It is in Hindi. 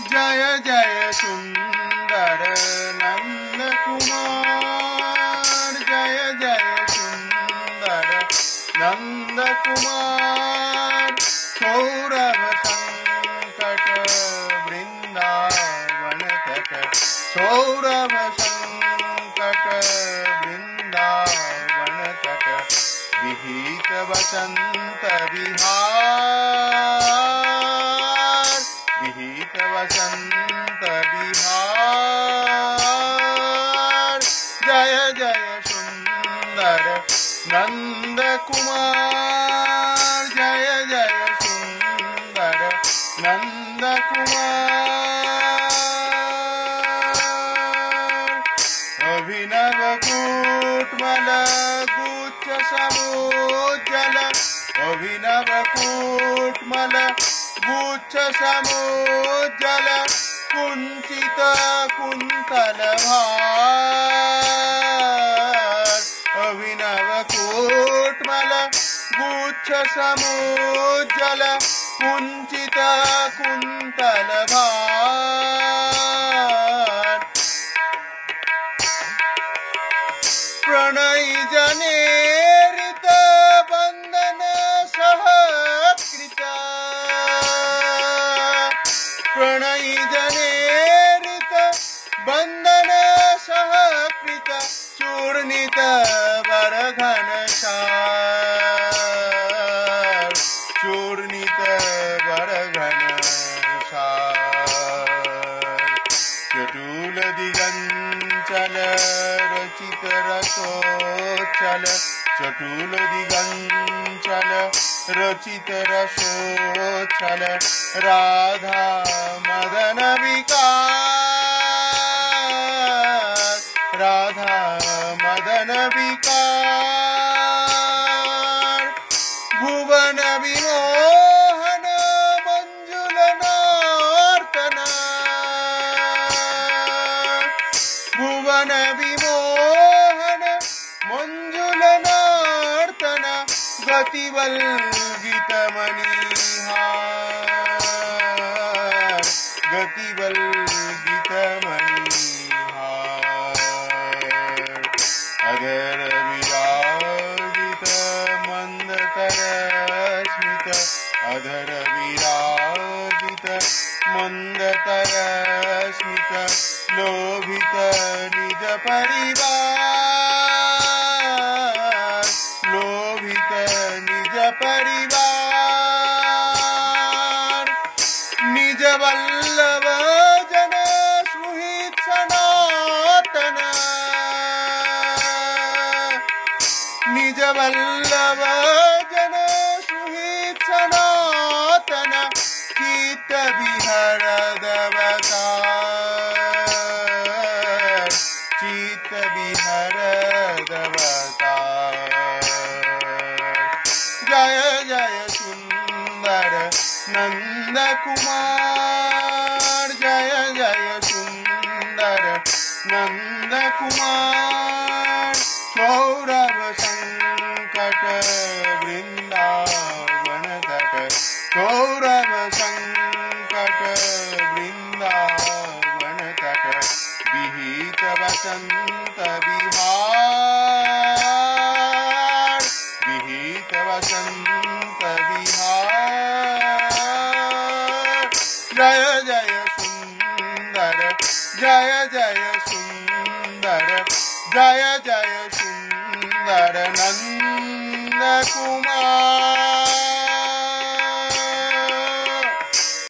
जय जय सुंदर नंद कुमार, जय जय सुंदर नंद कुमार। सौरभ संकट वृंदावन तट, सौरभ संकट वृंदावन तट। विहित वसंत विहार, विहित वसंत विहार। जय जय सुंदर नंद कुमार, जय जय सुंदर नंद कुमार। अभिनव कूटमल गुच्छ समोज्जल, अभिनव कूटमल गुच्छ समोज्जल। कुंचित कुंतल भार, अभिनव कूटमल गुच्छ समोज्जल। कुंचित कुंतल भार। प्रणयी जनेरित बंधन सहकृत, प्रणयी जनेरित बंधन सहकृत। चूर्णित वरघन सार, चूर्णित वरघन सार। चटूल दिगंचल रचित रसोच्चल, चटूल दिगंचल रचित रसोच्चल। राधा मदन विकार, राधा मदन विकार। भुवन विमोहन मंजुल नर्तन, भुवन विमोहन मंजुल नर्तन। गतिवल्गित मणिहार, गतिवल्गित मणिहार। अधर विराजित मंदकर स्मित, अधर विराजित मंदकर स्मित। लोभित निज परिवार, लोभित निज परिवार। निज वल्लभ जन सुहित सनातन, निज वल्लभ जन सुहित सनातन। चित्त विहरद अवतार, चित्त विहरद अवतार। जय जय सुंदर नंद कुमार, जय जय सुंदर नंद कुमार। सौरभ संकट वृंदावन तट, सौरभ संकट वृंदावन तट। विहित वसंत विहार, विहित वसंत विहार। जय जय सुंदर, जय जय सुंदर, जय जय सुंदर नंद कुमार।